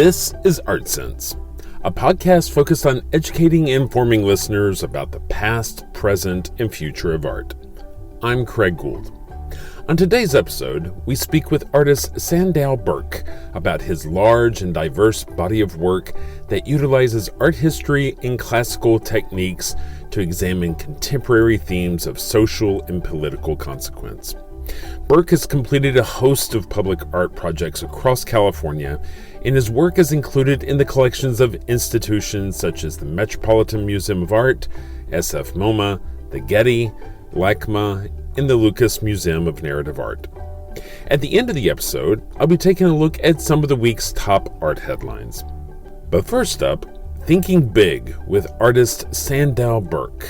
This is Art Sense, a podcast focused on educating and informing listeners about the past, present, and future of art. I'm Craig Gould. On today's episode, we speak with artist Sandow Birk about his large and diverse body of work that utilizes art history and classical techniques to examine contemporary themes of social and political consequence. Birk has completed a host of public art projects across California, and his work is included in the collections of institutions such as the Metropolitan Museum of Art, SFMOMA, the Getty, LACMA, and the Museum of Narrative Art. At the end of the episode, I'll be taking a look at some of the week's top art headlines. But first up, Thinking Big with artist Sandow Birk.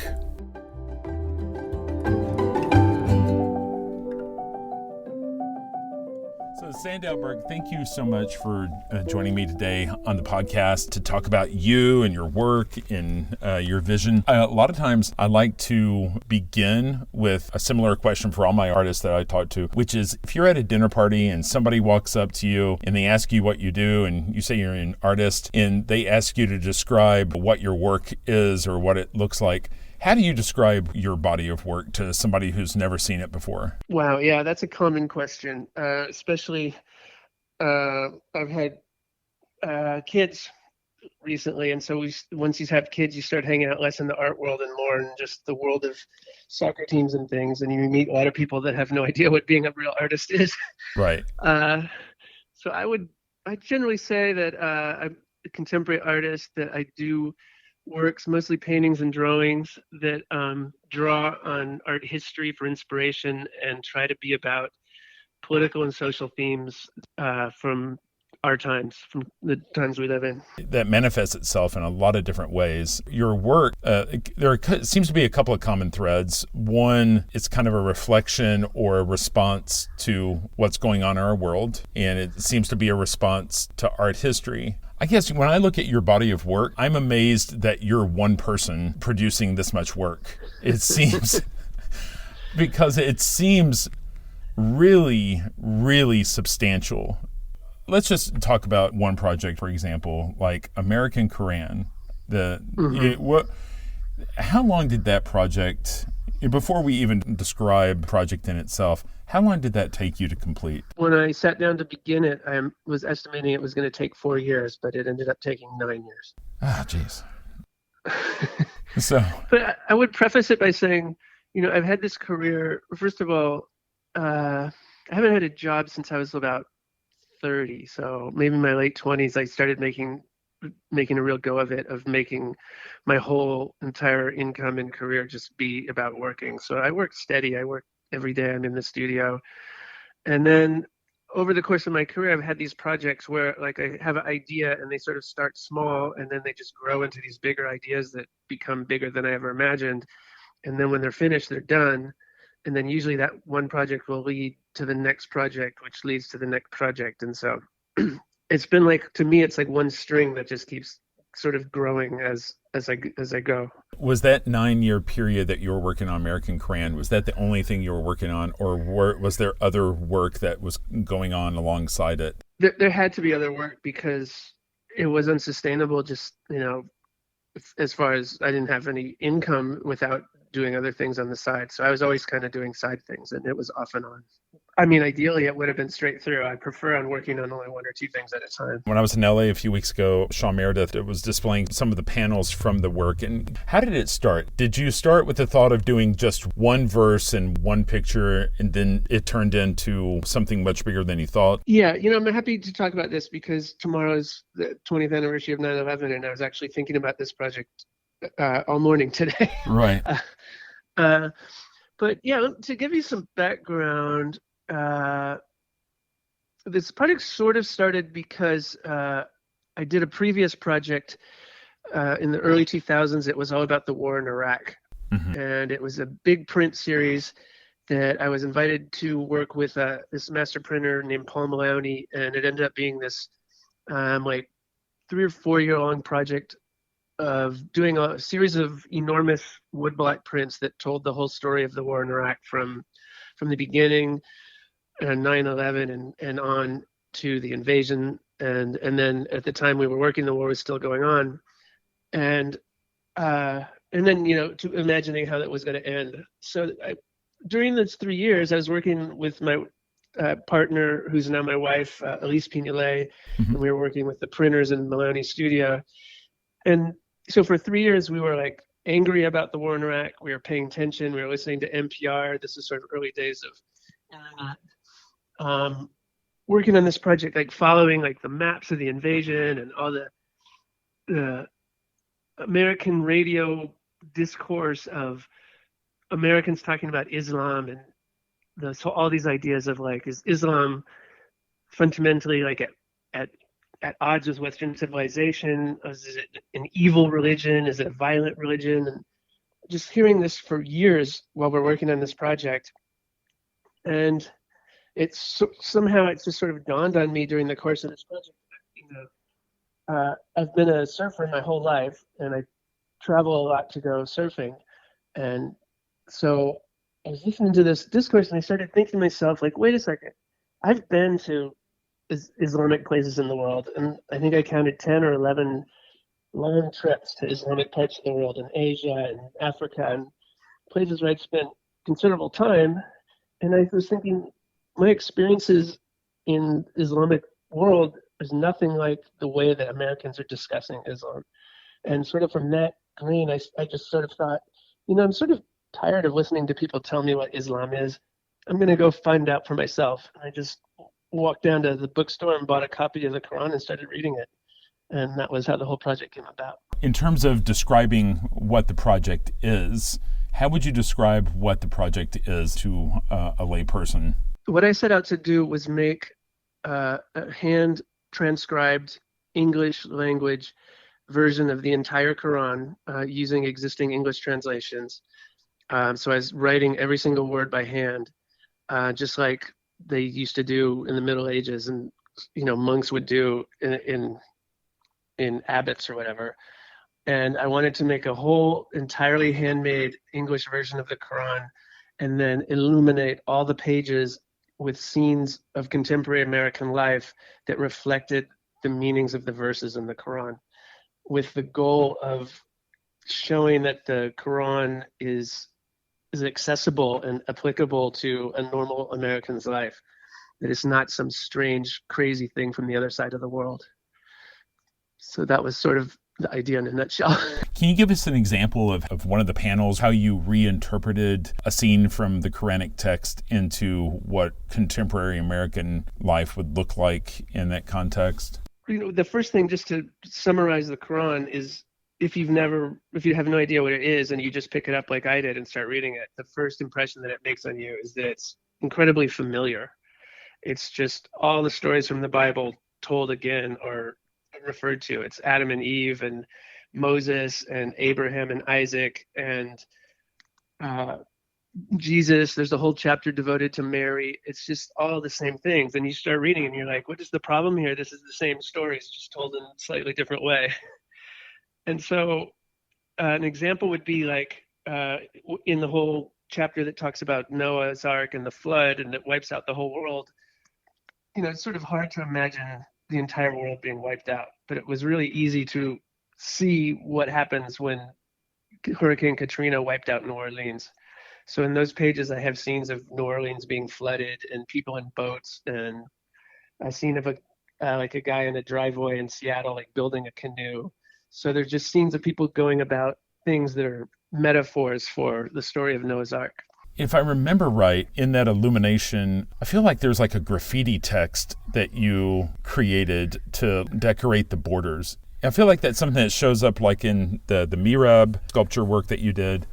Sandow Birk, thank you so much for joining me today on the podcast to talk about you and your work and your vision. A lot of times I like to begin with a similar question for all my artists that I talk to, which is if you're at a dinner party and somebody walks up to you and they ask you what you do and you say you're an artist and they ask you to describe what your work is or what it looks like, how do you describe your body of work to somebody who's never seen it before? Wow, yeah, that's a common question, especially I've had kids recently, and so once you have kids, you start hanging out less in the art world and more in just the world of soccer teams and things, and you meet a lot of people that have no idea what being a real artist is. Right. So I generally say that I'm a contemporary artist, that I do works, mostly paintings and drawings that draw on art history for inspiration and try to be about political and social themes from our times, from the times we live in. That manifests itself in a lot of different ways. Your work, there seems to be a couple of common threads. One, it's kind of a reflection or a response to what's going on in our world, and it seems to be a response to art history. I guess when I look at your body of work, I'm amazed that you're one person producing this much work. It seems, because it seems really, really substantial. Let's just talk about one project, for example, like American Koran. How long did that project, before we even describe the project in itself, how long did that take you to complete? When I sat down to begin it, I was estimating it was going to take 4 years, but it ended up taking 9 years. Ah, jeez. But I would preface it by saying, I've had this career. First of all, I haven't had a job since I was about 30. So maybe in my late 20s, I started making a real go of it, of making my whole entire income and career just be about working. So I work steady. I work every day. I'm in the studio. And then over the course of my career, I've had these projects where I have an idea and they sort of start small and then they just grow into these bigger ideas that become bigger than I ever imagined. And then when they're finished, they're done. And then usually that one project will lead to the next project, which leads to the next project. And so it's been to me, it's like one string that just keeps sort of growing as I go. Was that 9-year period that you were working on American Koran, was that the only thing you were working on, or was there other work that was going on alongside it? There had to be other work because it was unsustainable, just, as far as I didn't have any income without doing other things on the side. So I was always kind of doing side things, and it was off and on. I mean, ideally, it would have been straight through. I prefer on working on only one or two things at a time. When I was in LA a few weeks ago, Sean Meredith was displaying some of the panels from the work. And how did it start? Did you start with the thought of doing just one verse and one picture, and then it turned into something much bigger than you thought? Yeah, I'm happy to talk about this because tomorrow is the 20th anniversary of 9/11, and I was actually thinking about this project all morning today. Right. But yeah, to give you some background, this project sort of started because I did a previous project in the early 2000s. It was all about the war in Iraq. Mm-hmm. And it was a big print series that I was invited to work with this master printer named Paul Maloney, and it ended up being this 3 or 4 year long project of doing a series of enormous woodblock prints that told the whole story of the war in Iraq from the beginning, 9/11 and on to the invasion, And then at the time we were working, the war was still going on, and then to imagining how that was going to end. So during those 3 years, I was working with my partner, who's now my wife, Elise Pignolet, Mm-hmm. and we were working with the printers in Maloney Studio. And so for 3 years, we were like angry about the war in Iraq. We were paying attention. We were listening to NPR. This is sort of early days of internet. Working on this project, like following like the maps of the invasion and all the American radio discourse of Americans talking about Islam and so all these ideas of like, is Islam fundamentally like at odds with Western civilization? Is it an evil religion? Is it a violent religion? And just hearing this for years while we're working on this project. And somehow it's just sort of dawned on me during the course of this project. I've been a surfer my whole life, and I travel a lot to go surfing. And so I was listening to this discourse, and I started thinking to myself, like, wait a second, I've been to Islamic places in the world, and I think I counted 10 or 11 long trips to Islamic parts of the world in Asia and Africa and places where I'd spent considerable time. And I was thinking, my experiences in Islamic world is nothing like the way that Americans are discussing Islam. And sort of from that grain, I just sort of thought, I'm sort of tired of listening to people tell me what Islam is. I'm going to go find out for myself. And I just walked down to the bookstore and bought a copy of the Quran and started reading it. And that was how the whole project came about. In terms of describing what the project is, how would you describe what the project is to a layperson? What I set out to do was make a hand-transcribed English language version of the entire Quran using existing English translations. So I was writing every single word by hand, just like they used to do in the Middle Ages, and monks would do in abbots or whatever. And I wanted to make a whole entirely handmade English version of the Quran, and then illuminate all the pages with scenes of contemporary American life that reflected the meanings of the verses in the Quran, with the goal of showing that the Quran is accessible and applicable to a normal American's life, that it's not some strange, crazy thing from the other side of the world. So that was sort of the idea in a nutshell. Can you give us an example of one of the panels, how you reinterpreted a scene from the Quranic text into what contemporary American life would look like in that context? The first thing, just to summarize the Quran, is if you have no idea what it is and you just pick it up like I did and start reading it, the first impression that it makes on you is that it's incredibly familiar. It's just all the stories from the Bible told again or referred to. It's Adam and Eve and Moses and Abraham and Isaac and Jesus. There's a whole chapter devoted to Mary. It's just all the same things. And you start reading and you're like, what is the problem here? This is the same stories, just told in a slightly different way. And so an example would be like in the whole chapter that talks about Noah's Ark and the flood and it wipes out the whole world. It's sort of hard to imagine the entire world being wiped out, but it was really easy to see what happens when Hurricane Katrina wiped out New Orleans. So in those pages, I have scenes of New Orleans being flooded and people in boats, and a scene of a guy in a driveway in Seattle, like building a canoe. So there's just scenes of people going about things that are metaphors for the story of Noah's Ark. If I remember right, in that illumination, I feel like there's like a graffiti text that you created to decorate the borders. I feel like that's something that shows up like in the Mirab sculpture work that you did.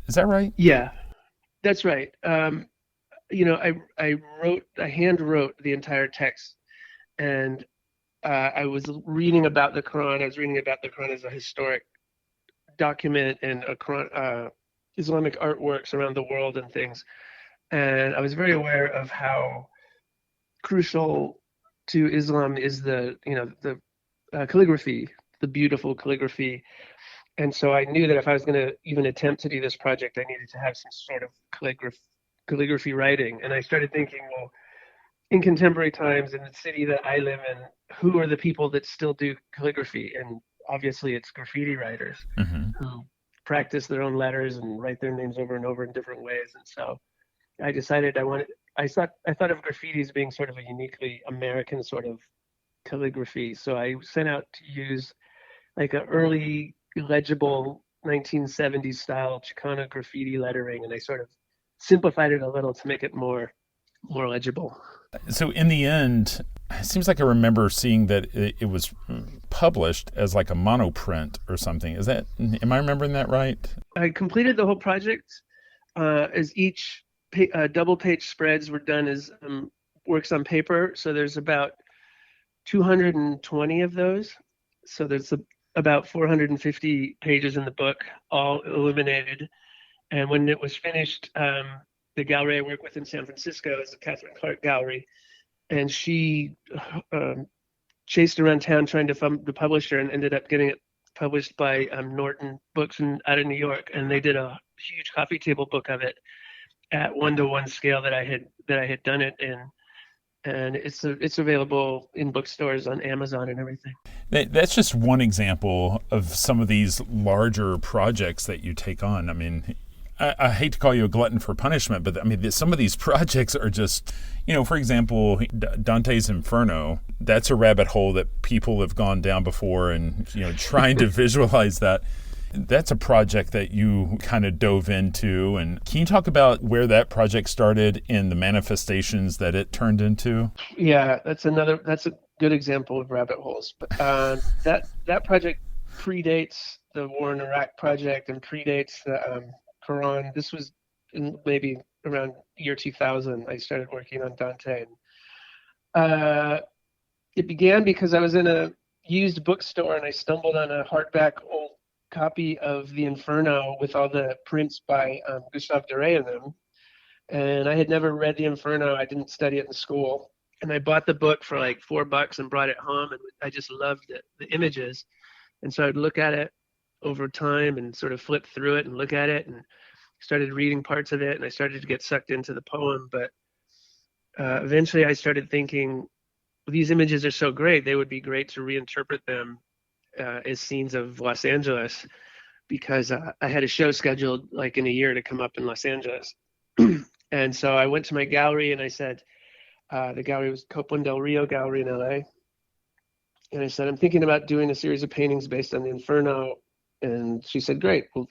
Is that right? Yeah, that's right. I hand wrote the entire text, and I was reading about the Quran. I was reading about the Quran as a historic document and a Quran, Islamic artworks around the world and things. And I was very aware of how crucial to Islam is the calligraphy, the beautiful calligraphy. And so I knew that if I was going to even attempt to do this project, I needed to have some sort of calligraphy writing. And I started thinking, well, in contemporary times in the city that I live in, who are the people that still do calligraphy? And obviously it's graffiti writers Hmm. who practice their own letters and write their names over and over in different ways. And so I decided I thought of graffiti as being sort of a uniquely American sort of calligraphy. So I set out to use like an early legible 1970s style Chicano graffiti lettering, and I sort of simplified it a little to make it more legible. So in the end, it seems like I remember seeing that it was published as like a monoprint or something. Am I remembering that right? I completed the whole project as each double page spreads were done as works on paper. So there's about 220 of those. So there's about 450 pages in the book, all illuminated. And when it was finished, the gallery I work with in San Francisco is the Catherine Clark Gallery, and she chased around town trying to find the publisher and ended up getting it published by Norton Books out of New York, and they did a huge coffee table book of it at 1-to-1 scale that I had done it in, and it's available in bookstores on Amazon and everything. That's just one example of some of these larger projects that you take on. I mean, I hate to call you a glutton for punishment, but I mean, some of these projects are just, for example, Dante's Inferno, that's a rabbit hole that people have gone down before, and, trying to visualize that. That's a project that you kind of dove into. And can you talk about where that project started and the manifestations that it turned into? Yeah, that's a good example of rabbit holes. But that project predates the war in Iraq project and predates the Quran. This was maybe around year 2000. I started working on Dante. It began because I was in a used bookstore and I stumbled on a hardback old copy of the Inferno with all the prints by Gustave Doré in them. And I had never read the Inferno. I didn't study it in school. And I bought the book for like $4 and brought it home, and I just loved it, the images. And so I'd look at it over time and sort of flip through it and look at it, and started reading parts of it, and I started to get sucked into the poem. But eventually I started thinking, these images are so great, they would be great to reinterpret them as scenes of Los Angeles, because I had a show scheduled like in a year to come up in Los Angeles. And so I went to my gallery and I said, the gallery was Copeland Del Rio Gallery in LA. And I said, I'm thinking about doing a series of paintings based on the Inferno. And she said, great, well,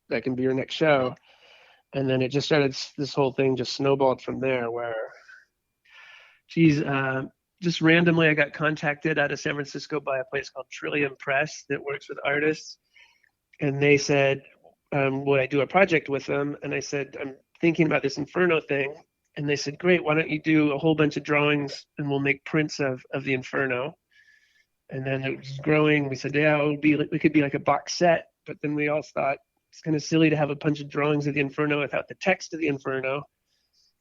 that can be your next show. And then it just started, this whole thing just snowballed from there, where just randomly I got contacted out of San Francisco by a place called Trillium Press that works with artists. And they said, would I do a project with them? And I said, I'm thinking about this Inferno thing. And they said, great, why don't you do a whole bunch of drawings and we'll make prints of the Inferno. And then it was growing. We said, yeah, we could be like a box set. But then we all thought it's kind of silly to have a bunch of drawings of the Inferno without the text of the Inferno.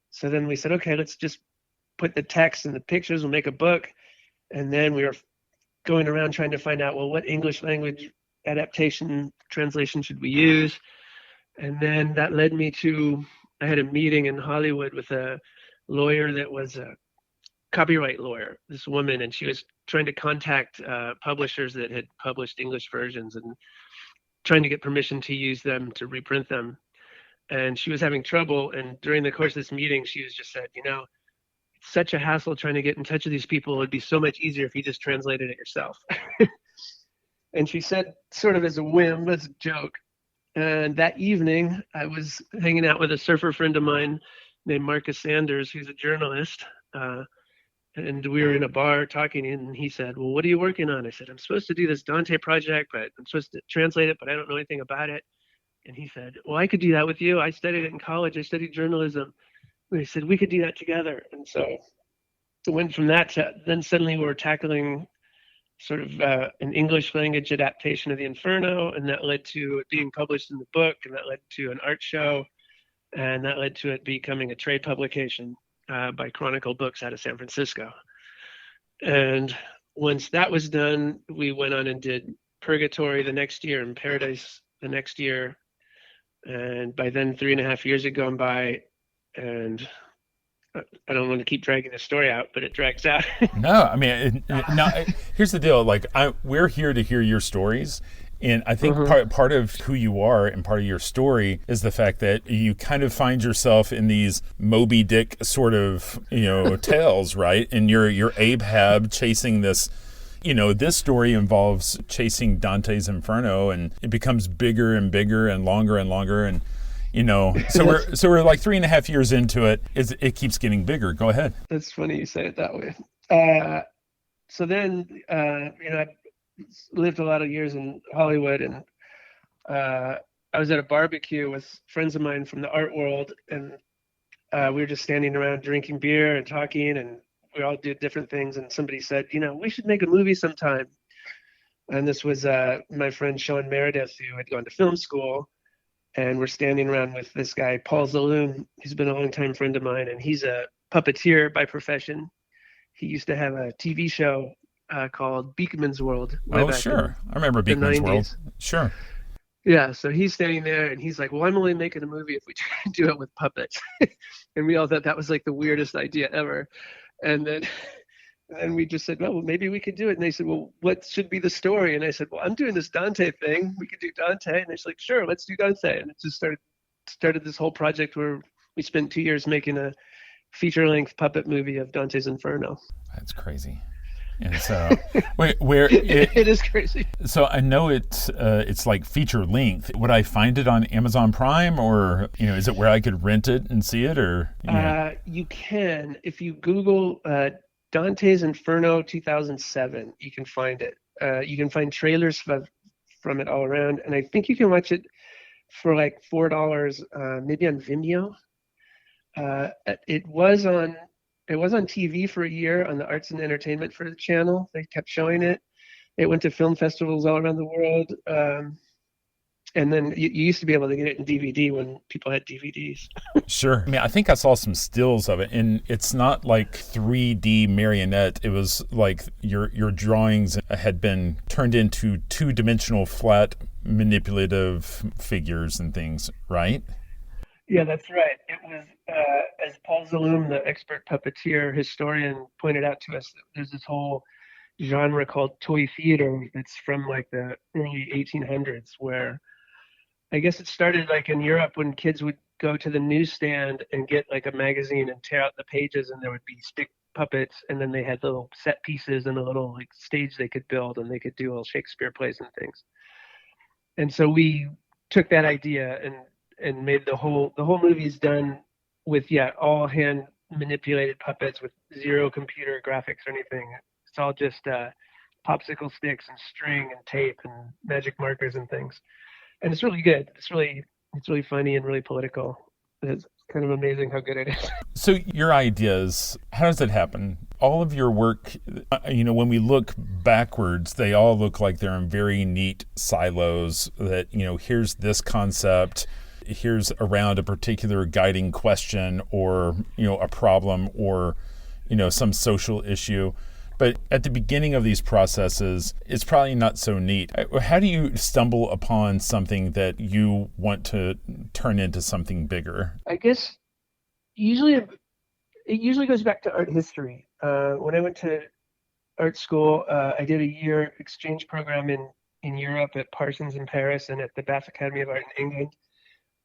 So then we said, okay, let's just put the text and the pictures, we'll make a book. And then we were going around trying to find out, well, what English language adaptation translation should we use? And then that led me to, I had a meeting in Hollywood with a lawyer that was a copyright lawyer, this woman, and she was trying to contact publishers that had published English versions and trying to get permission to use them to reprint them. And she was having trouble. And during the course of this meeting, she was just said, it's such a hassle trying to get in touch with these people. It would be so much easier if you just translated it yourself. And she said, sort of as a whim, as a joke. And that evening, I was hanging out with a surfer friend of mine named Marcus Sanders, who's a journalist. And we were in a bar talking, and he said, well, what are you working on? I said, I'm supposed to do this Dante project, but I'm supposed to translate it, but I don't know anything about it. And he said, well, I could do that with you. I studied it in college. I studied journalism. And he said, we could do that together. And so it went from that to then suddenly we were tackling sort of an English language adaptation of the Inferno, and that led to it being published in the book, and that led to an art show, and that led to it becoming a trade publication by Chronicle Books out of San Francisco. And once that was done, we went on and did Purgatory the next year and Paradise the next year. And by then, 3.5 years had gone by, and I don't want to keep dragging the story out, but it drags out. No, I mean, here's the deal. Like, we're here to hear your stories. And I think part of who you are and part of your story is the fact that you kind of find yourself in these Moby Dick sort of, tales, right? And you're Ahab chasing this. This story involves chasing Dante's Inferno, and it becomes bigger and bigger and longer, and so we're like 3.5 years into it. It keeps getting bigger. Go ahead. That's funny you say it that way. So then, I lived a lot of years in Hollywood, and I was at a barbecue with friends of mine from the art world, and we were just standing around drinking beer and talking, and we all did different things. And somebody said, we should make a movie sometime. And this was my friend Sean Meredith, who had gone to film school. And we're standing around with this guy, Paul Zaloom, who's been a longtime friend of mine, and he's a puppeteer by profession. He used to have a TV show called Beekman's World. Oh, sure. I remember Beekman's World. Sure. Yeah, so he's standing there, and he's like, well, I'm only making a movie if we try to do it with puppets. And we all thought that was like the weirdest idea ever. And then we just said, well, maybe we could do it. And they said, well, what should be the story? And I said, well, I'm doing this Dante thing. We could do Dante. And they're like, sure, let's do Dante. And it just started this whole project where we spent 2 years making a feature-length puppet movie of Dante's Inferno. That's crazy. And so, where it is crazy. So I know it's like feature length. Would I find it on Amazon Prime, or is it where I could rent it and see it, or? You can, if you Google Dante's Inferno 2007, you can find it. You can find trailers from it all around, and I think you can watch it for like $4, maybe on Vimeo. It was on TV for a year on the Arts and Entertainment for the channel. They kept showing it. It went to film festivals all around the world. And then you used to be able to get it in DVD when people had DVDs. Sure. I mean, I think I saw some stills of it, and it's not like 3D marionette. It was like your drawings had been turned into two-dimensional flat manipulative figures and things, right? Yeah, that's right. It was, as Paul Zaloom, the expert puppeteer historian, pointed out to us, there's this whole genre called toy theater that's from like the early 1800s, where I guess it started like in Europe when kids would go to the newsstand and get like a magazine and tear out the pages, and there would be stick puppets, and then they had little set pieces and a little like stage they could build, and they could do little Shakespeare plays and things. And so we took that idea and made the whole movie is done with all hand manipulated puppets with zero computer graphics or anything. It's all just popsicle sticks and string and tape and magic markers and things. And it's really good. It's really funny and really political. It's kind of amazing how good it is. So your ideas, how does it happen? All of your work, when we look backwards, they all look like they're in very neat silos that, here's this concept, here's around a particular guiding question or, a problem or, some social issue. But at the beginning of these processes, it's probably not so neat. How do you stumble upon something that you want to turn into something bigger? I guess it usually goes back to art history. When I went to art school, I did a year exchange program in Europe at Parsons in Paris and at the Bath Academy of Art in England.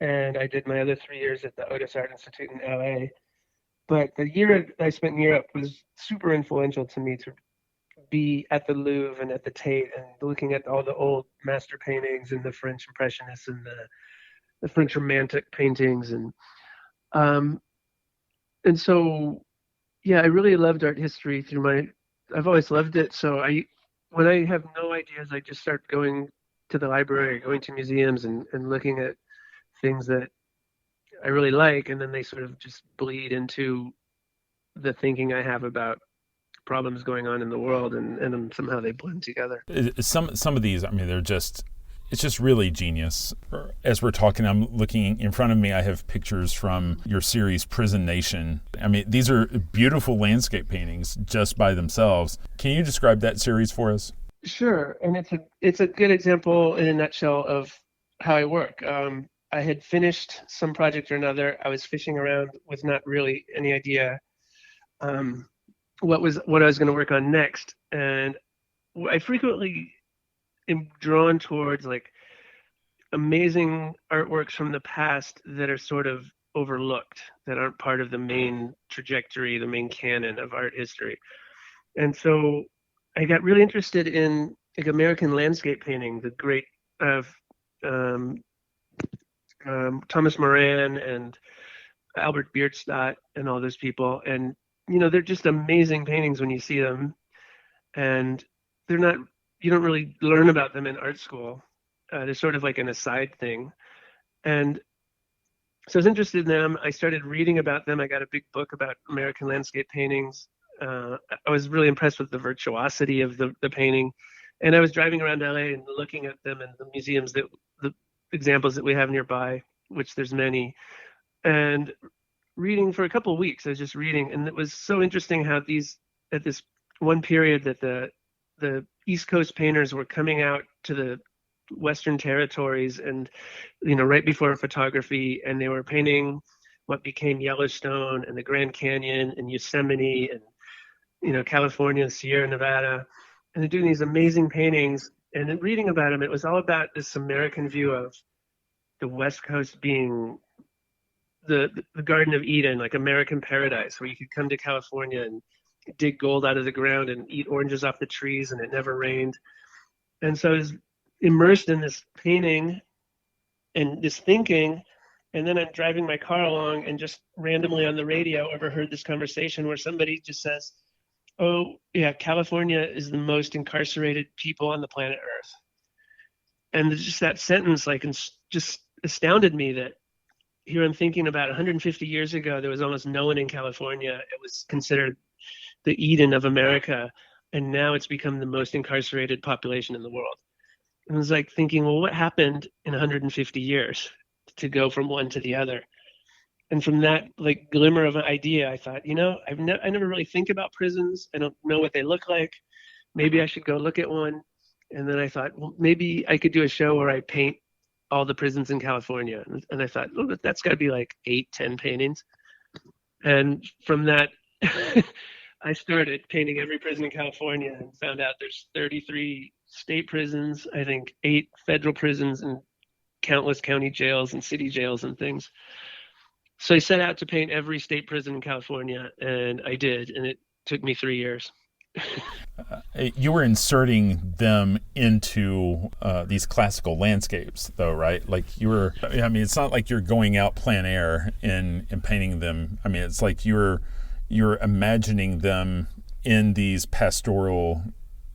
And I did my other 3 years at the Otis Art Institute in LA. But the year I spent in Europe was super influential to me to be at the Louvre and at the Tate and looking at all the old master paintings and the French Impressionists and the French Romantic paintings. And so, I really loved art history I've always loved it. So when I have no ideas, I just start going to the library, going to museums and looking at things that I really like, and then they sort of just bleed into the thinking I have about problems going on in the world, and then somehow they blend together. Some of these, it's just really genius. As we're talking, I'm looking in front of me, I have pictures from your series Prison Nation. These are beautiful landscape paintings just by themselves. Can you describe that series for us? Sure, and it's a good example in a nutshell of how I work. I had finished some project or another. I was fishing around with not really any idea what I was going to work on next, and I frequently am drawn towards like amazing artworks from the past that are sort of overlooked, that aren't part of the main trajectory, the main canon of art history. And so I got really interested in like American landscape painting, the great of Thomas Moran and Albert Bierstadt and all those people. And, they're just amazing paintings when you see them. And you don't really learn about them in art school. They're sort of like an aside thing. And so I was interested in them. I started reading about them. I got a big book about American landscape paintings. I was really impressed with the virtuosity of the painting. And I was driving around LA and looking at them in the museums, the examples that we have nearby, which there's many, and reading for a couple of weeks. I was just reading, and it was so interesting how at this one period that the East Coast painters were coming out to the Western territories and, right before photography, and they were painting what became Yellowstone and the Grand Canyon and Yosemite and, California, Sierra Nevada, and they're doing these amazing paintings. And then reading about them, it was all about this American view of the West Coast being the Garden of Eden, like American paradise, where you could come to California and dig gold out of the ground and eat oranges off the trees, and it never rained. And so I was immersed in this painting and this thinking, and then I'm driving my car along and just randomly on the radio overheard this conversation where somebody just says, "Oh yeah, California is the most incarcerated people on the planet Earth." And just that sentence just astounded me, that here I'm thinking about 150 years ago, there was almost no one in California. It was considered the Eden of America, and now it's become the most incarcerated population in the world. And I was like thinking, well, what happened in 150 years to go from one to the other? And from that like glimmer of an idea, I thought, I never really think about prisons. I don't know what they look like. Maybe I should go look at one. And then I thought, well, maybe I could do a show where I paint all the prisons in California. And I thought, oh, that's got to be like 8-10 paintings. And from that, I started painting every prison in California and found out there's 33 state prisons, I think 8 federal prisons, and countless county jails and city jails and things. So I set out to paint every state prison in California, and I did, and it took me 3 years. You were inserting them into these classical landscapes, though, right? Like it's not like you're going out plein air and painting them. I mean, it's like you're imagining them in these pastoral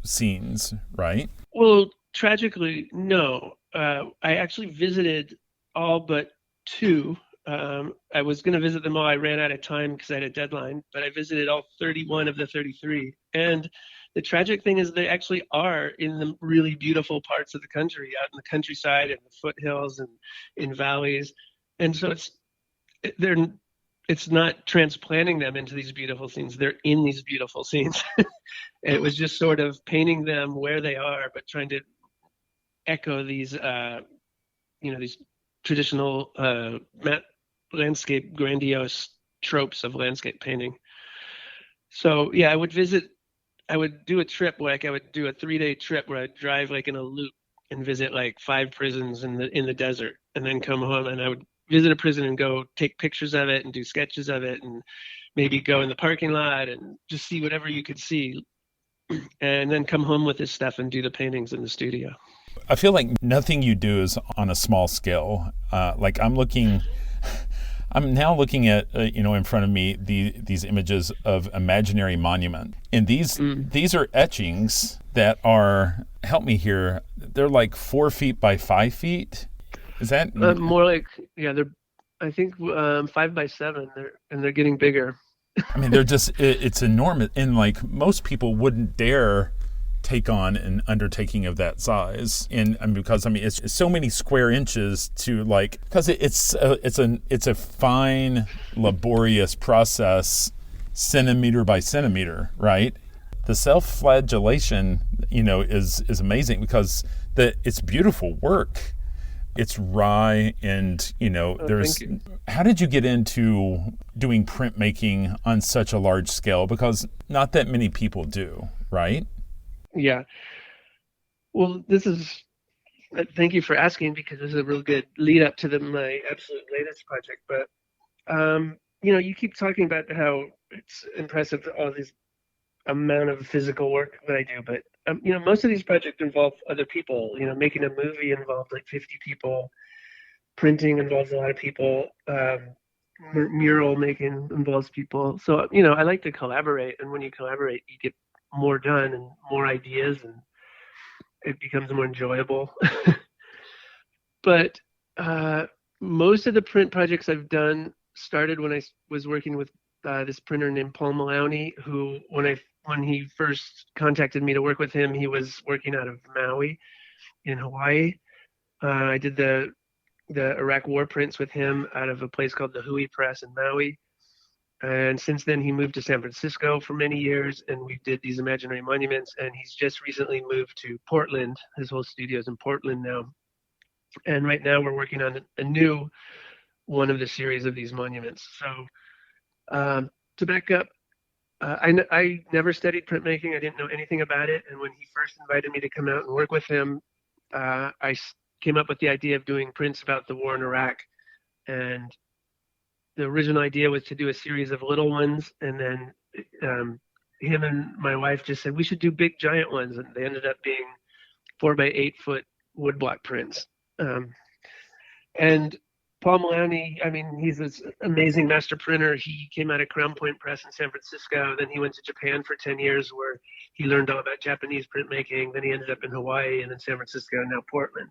scenes, right? Well, tragically, no. I actually visited all but 2. I was going to visit them all. I ran out of time because I had a deadline, but I visited all 31 of the 33. And the tragic thing is they actually are in the really beautiful parts of the country, out in the countryside and the foothills and in valleys. And so it's not transplanting them into these beautiful scenes. They're in these beautiful scenes. It was just sort of painting them where they are, but trying to echo these, these traditional landscape grandiose tropes of landscape painting. So yeah, I would do a trip, like I would do a 3-day trip where I'd drive like in a loop and visit like 5 prisons in the desert, and then come home, and I would visit a prison and go take pictures of it and do sketches of it, and maybe go in the parking lot and just see whatever you could see, and then come home with this stuff and do the paintings in the studio. I feel like nothing you do is on a small scale. Like I'm now looking at in front of me these images of imaginary monument, and these are etchings that are, help me here, they're like 4 feet by 5 feet. Is that more like, yeah, they're, I think 5 by 7. They're getting bigger. I mean, they're just it's enormous, and like most people wouldn't dare take on an undertaking of that size, and because it's so many square inches to like, because it's a fine, laborious process, centimeter by centimeter, right? The self-flagellation, is amazing because it's beautiful work, It's wry, and Thank you. How did you get into doing printmaking on such a large scale? Because not that many people do, right? Yeah. Well, thank you for asking, because this is a real good lead up to my absolute latest project. But, you keep talking about how it's impressive, all this amount of physical work that I do. But, most of these projects involve other people. Making a movie involved like 50 people. Printing involves a lot of people. Mural making involves people. So, I like to collaborate. And when you collaborate, you get more done and more ideas, and it becomes more enjoyable. But most of the print projects I've done started when I was working with this printer named Paul Maloney, who, when he first contacted me to work with him, he was working out of Maui in Hawaii. I did the Iraq War prints with him out of a place called the Hui Press in Maui. And since then, he moved to San Francisco for many years, and we did these imaginary monuments. And he's just recently moved to Portland. His whole studio's in Portland now. And right now, we're working on a new one of the series of these monuments. So, to back up, I never studied printmaking. I didn't know anything about it. And when he first invited me to come out and work with him, I came up with the idea of doing prints about the war in Iraq. And the original idea was to do a series of little ones, and then him and my wife just said we should do big giant ones, and they ended up being 4 by 8 foot woodblock prints. And Paul Maloney, I mean, he's this amazing master printer. He came out of Crown Point Press in San Francisco. Then he went to Japan for 10 years, where he learned all about Japanese printmaking. Then he ended up in Hawaii, and then San Francisco, and now Portland.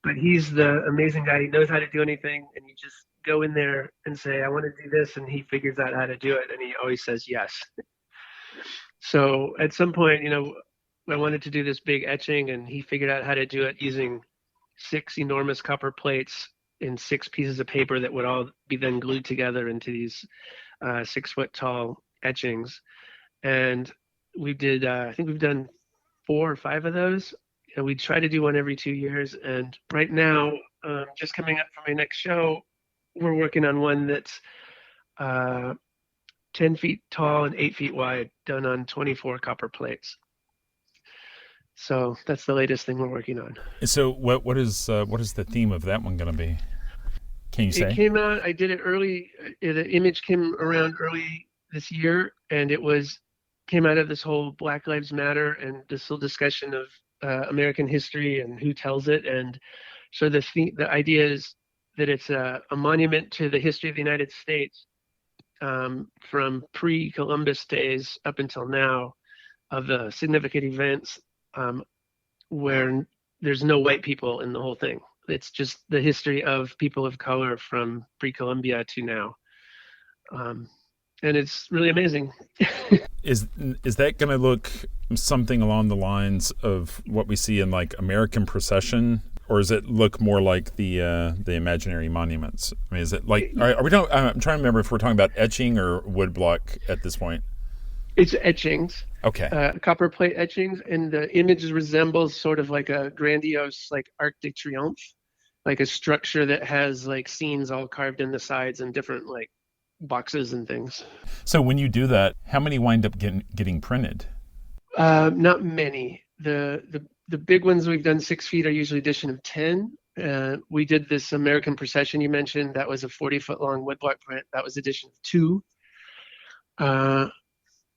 But he's the amazing guy. He knows how to do anything, and you just go in there and say, I want to do this, and he figures out how to do it, and he always says yes. So at some point, I wanted to do this big etching, and he figured out how to do it using 6 enormous copper plates in 6 pieces of paper that would all be then glued together into these 6-foot tall etchings. And I think we've done 4 or 5 of those. And we try to do one every 2 years. And right now, just coming up for my next show, we're working on one that's 10 feet tall and 8 feet wide, done on 24 copper plates. So that's the latest thing we're working on. So what is the theme of that one going to be? Can you say? It came out, I did it early. The image came around early this year, and came out of this whole Black Lives Matter and this whole discussion of American history and who tells it. And so the idea is that it's a monument to the history of the United States from pre-Columbus days up until now, of the significant events where there's no white people in the whole thing. It's just the history of people of color from pre-Columbia to now. And it's really amazing. Is that going to look something along the lines of what we see in like American Procession, or does it look more like the imaginary monuments? I mean, is it like are we talking? I'm trying to remember if we're talking about etching or woodblock at this point. It's etchings. Okay. Copper plate etchings, and the image resembles sort of like a grandiose like Arc de Triomphe, like a structure that has like scenes all carved in the sides and different like boxes and things. So when you do that, how many wind up getting printed? Not many. The big ones we've done 6 feet are usually edition of 10. We did this American Procession you mentioned. That was a 40-foot long woodblock print. That was edition of 2.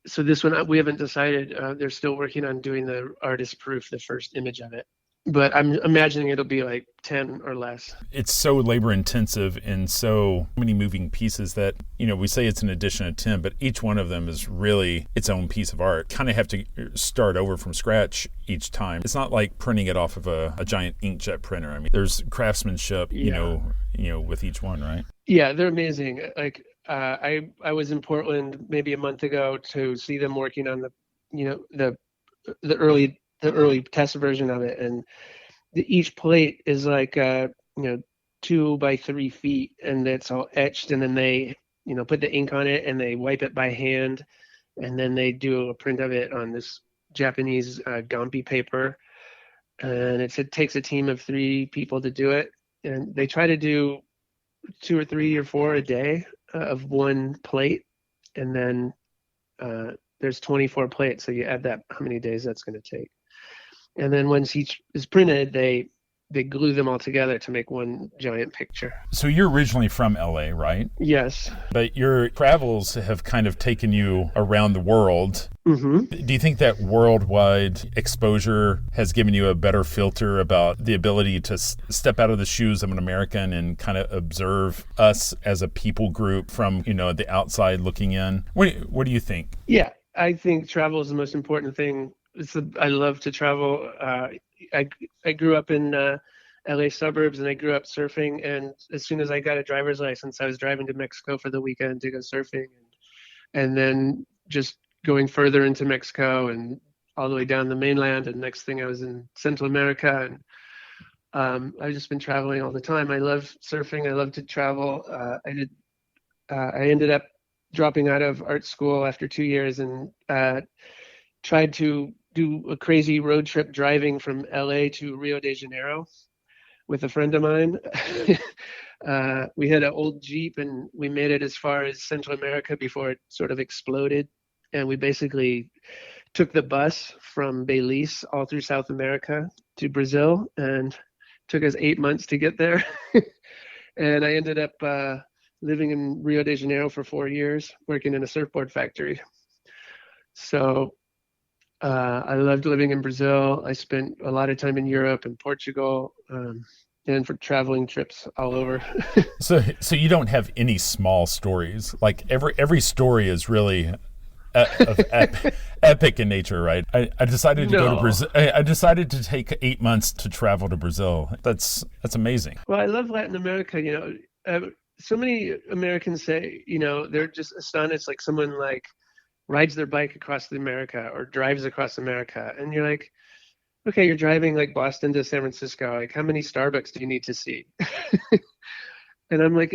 So this one we haven't decided. They're still working on doing the artist proof, the first image of it. But I'm imagining it'll be like 10 or less. It's so labor intensive and so many moving pieces that, we say it's an edition of 10, but each one of them is really its own piece of art. Kind of have to start over from scratch each time. It's not like printing it off of a giant inkjet printer. I mean, there's craftsmanship, with each one, right? Yeah, they're amazing. Like I was in Portland maybe a month ago to see them working on the early test version of it, and each plate is like 2 by 3 feet, and it's all etched, and then they put the ink on it and they wipe it by hand, and then they do a print of it on this Japanese gampi paper, and it takes a team of 3 people to do it. and they try to do 2 or 3 or 4 a day of one plate, and then there's 24 plates, so you add that, how many days that's going to take. And then once each is printed, they glue them all together to make one giant picture. So you're originally from LA, right? Yes. But your travels have kind of taken you around the world. Mm-hmm. Do you think that worldwide exposure has given you a better filter about the ability to step out of the shoes of an American and kind of observe us as a people group from, the outside looking in? What do you think? Yeah, I think travel is the most important thing. I love to travel. I grew up in LA suburbs, and I grew up surfing. And as soon as I got a driver's license, I was driving to Mexico for the weekend to go surfing, and then just going further into Mexico and all the way down the mainland. And next thing I was in Central America, and I've just been traveling all the time. I love surfing. I love to travel. I ended up dropping out of art school after 2 years and tried to do a crazy road trip driving from LA to Rio de Janeiro with a friend of mine. We had an old Jeep, and we made it as far as Central America before it sort of exploded. And we basically took the bus from Belize all through South America to Brazil, and took us 8 months to get there. And I ended up living in Rio de Janeiro for 4 years, working in a surfboard factory. So I loved living in Brazil. I spent a lot of time in Europe and Portugal, and for traveling trips all over. So you don't have any small stories. Like every story is really epic in nature, right? I decided to go to Brazil. I decided to take 8 months to travel to Brazil. That's amazing. Well, I love Latin America. So many Americans say, they're just astonished, like someone rides their bike across America or drives across America. And you're like, okay, you're driving like Boston to San Francisco. Like, how many Starbucks do you need to see? And I'm like,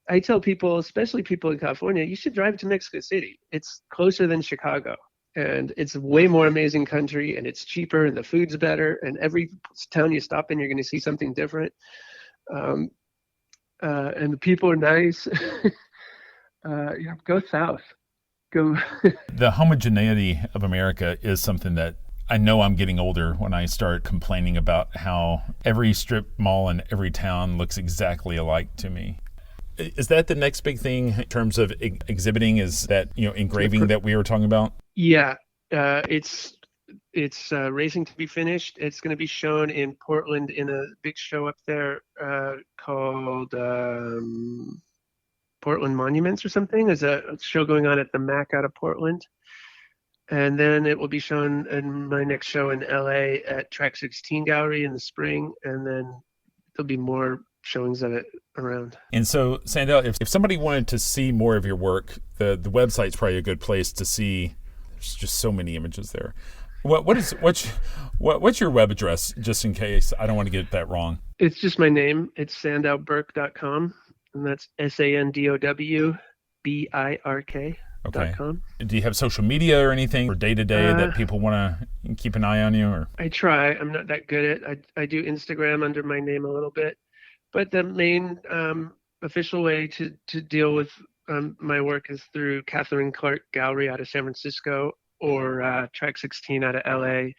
I tell people, especially people in California, you should drive to Mexico City. It's closer than Chicago, and it's a way more amazing country, and it's cheaper, and the food's better. And every town you stop in, you're going to see something different. And the people are nice. Go south. The homogeneity of America is something that I know I'm getting older when I start complaining about how every strip mall in every town looks exactly alike to me. Is that the next big thing in terms of exhibiting? Is that engraving that we were talking about? Yeah, it's racing to be finished. It's going to be shown in Portland in a big show up there called Portland Monuments or something. There's a show going on at the MAC out of Portland. And then it will be shown in my next show in LA at Track 16 Gallery in the spring. And then there'll be more showings of it around. And so, Sandow, if somebody wanted to see more of your work, the website's probably a good place to see. There's just so many images there. What's your web address, just in case I don't want to get that wrong? It's just my name. It's sandowbirk.com. And that's SANDOWBIRK.com. Okay. Do you have social media or anything for day-to-day that people want to keep an eye on you? Or I try. I'm not that good at it. I do Instagram under my name a little bit. But the main official way to deal with my work is through Catherine Clark Gallery out of San Francisco, or Track 16 out of LA,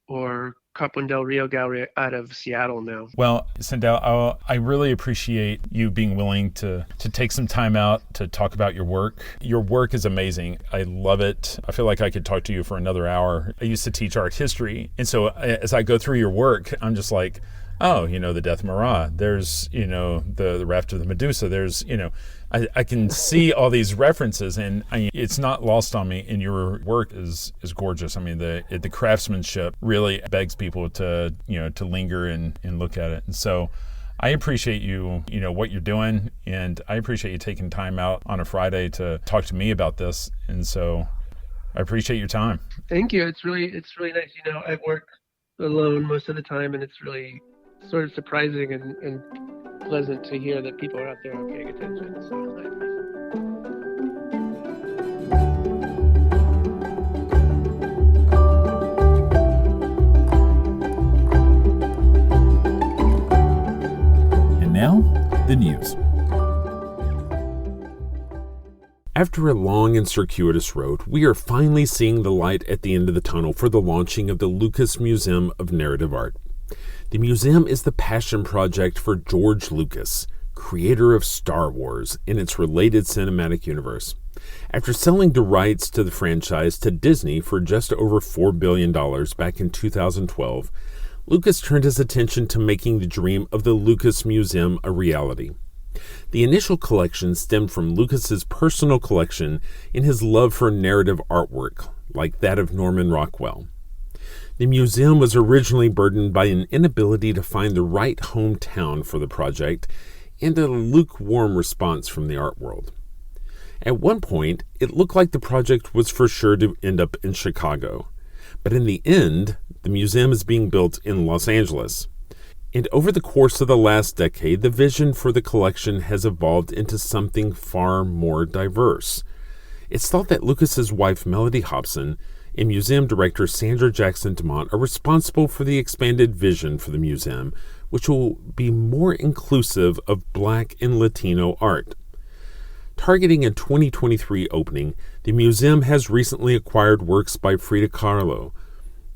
or Copland Del Rio Gallery out of Seattle now. Well, Sandow, I really appreciate you being willing to take some time out to talk about your work. Your work is amazing. I love it. I feel like I could talk to you for another hour. I used to teach art history, and so as I go through your work, I'm just like, oh, the Death of Marat. There's, the Raft of the Medusa. There's, I can see all these references, and it's not lost on me. And your work is gorgeous. I mean, the craftsmanship really begs people to linger and look at it. And so I appreciate you, what you're doing, and I appreciate you taking time out on a Friday to talk to me about this. And so I appreciate your time. Thank you. It's really nice. I work alone most of the time, and it's really sort of surprising and pleasant to hear that people are out there paying attention. So now, the news. After a long and circuitous road, we are finally seeing the light at the end of the tunnel for the launching of the Lucas Museum of Narrative Art. The museum is the passion project for George Lucas, creator of Star Wars and its related cinematic universe. After selling the rights to the franchise to Disney for just over $4 billion back in 2012, Lucas turned his attention to making the dream of the Lucas Museum a reality. The initial collection stemmed from Lucas's personal collection and his love for narrative artwork, like that of Norman Rockwell. The museum was originally burdened by an inability to find the right hometown for the project and a lukewarm response from the art world. At one point, it looked like the project was for sure to end up in Chicago, but in the end, the museum is being built in Los Angeles. And over the course of the last decade, the vision for the collection has evolved into something far more diverse. It's thought that Lucas's wife, Melody Hobson, and museum director Sandra Jackson DeMont are responsible for the expanded vision for the museum, which will be more inclusive of Black and Latino art. Targeting a 2023 opening, the museum has recently acquired works by Frida Kahlo,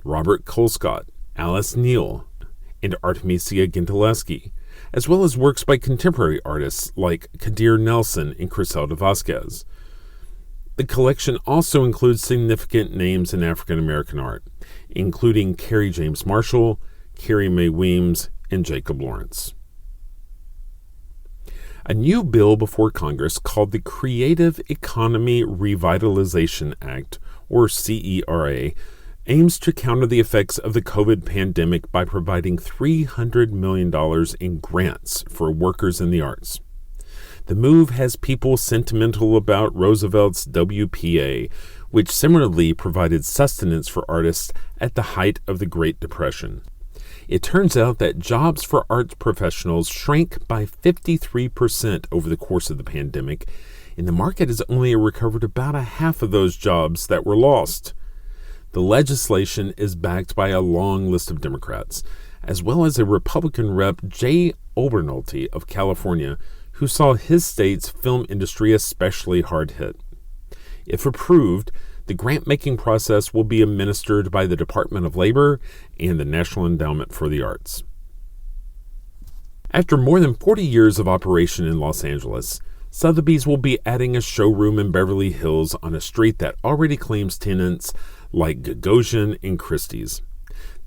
Robert Colescott, Alice Neal, and Artemisia Gentileschi, as well as works by contemporary artists like Kadir Nelson and Criselda Vasquez. The collection also includes significant names in African American art, including Carrie James Marshall, Carrie Mae Weems, and Jacob Lawrence. A new bill before Congress called the Creative Economy Revitalization Act, or CERA, aims to counter the effects of the COVID pandemic by providing $300 million in grants for workers in the arts. The move has people sentimental about Roosevelt's WPA, which similarly provided sustenance for artists at the height of the Great Depression. It turns out that jobs for arts professionals shrank by 53% over the course of the pandemic, and the market has only recovered about a half of those jobs that were lost. The legislation is backed by a long list of Democrats, as well as a Republican rep, Jay Obernolte of California, who saw his state's film industry especially hard hit. If approved, the grant-making process will be administered by the Department of Labor and the National Endowment for the Arts. After more than 40 years of operation in Los Angeles, Sotheby's will be adding a showroom in Beverly Hills on a street that already claims tenants like Gagosian and Christie's.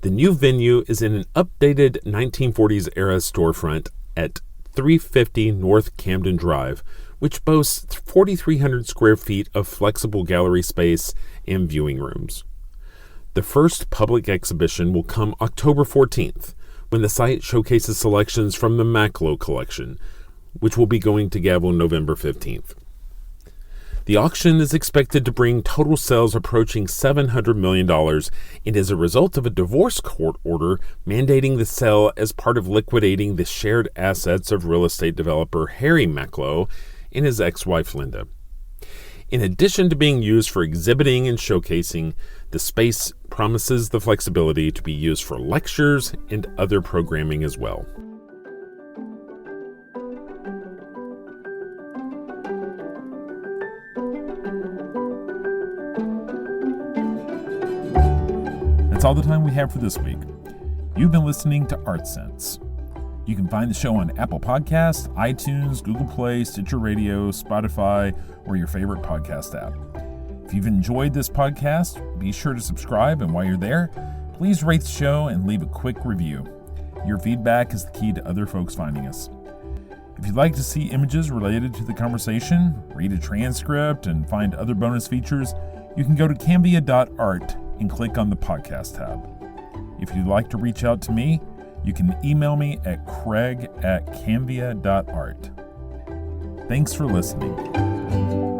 The new venue is in an updated 1940s-era storefront at 350 North Camden Drive, which boasts 4,300 square feet of flexible gallery space and viewing rooms. The first public exhibition will come October 14th, when the site showcases selections from the Macklowe collection, which will be going to gavel November 15th. The auction is expected to bring total sales approaching $700 million and is a result of a divorce court order mandating the sale as part of liquidating the shared assets of real estate developer Harry Macklowe and his ex-wife Linda. In addition to being used for exhibiting and showcasing, the space promises the flexibility to be used for lectures and other programming as well. That's all the time we have for this week. You've been listening to Art Sense. You can find the show on Apple Podcasts, iTunes, Google Play, Stitcher Radio, Spotify, or your favorite podcast app. If you've enjoyed this podcast, be sure to subscribe, and while you're there, please rate the show and leave a quick review. Your feedback is the key to other folks finding us. If you'd like to see images related to the conversation, read a transcript, and find other bonus features, you can go to canvia.art and click on the podcast tab. If you'd like to reach out to me, you can email me at craig@canvia.art. Thanks for listening.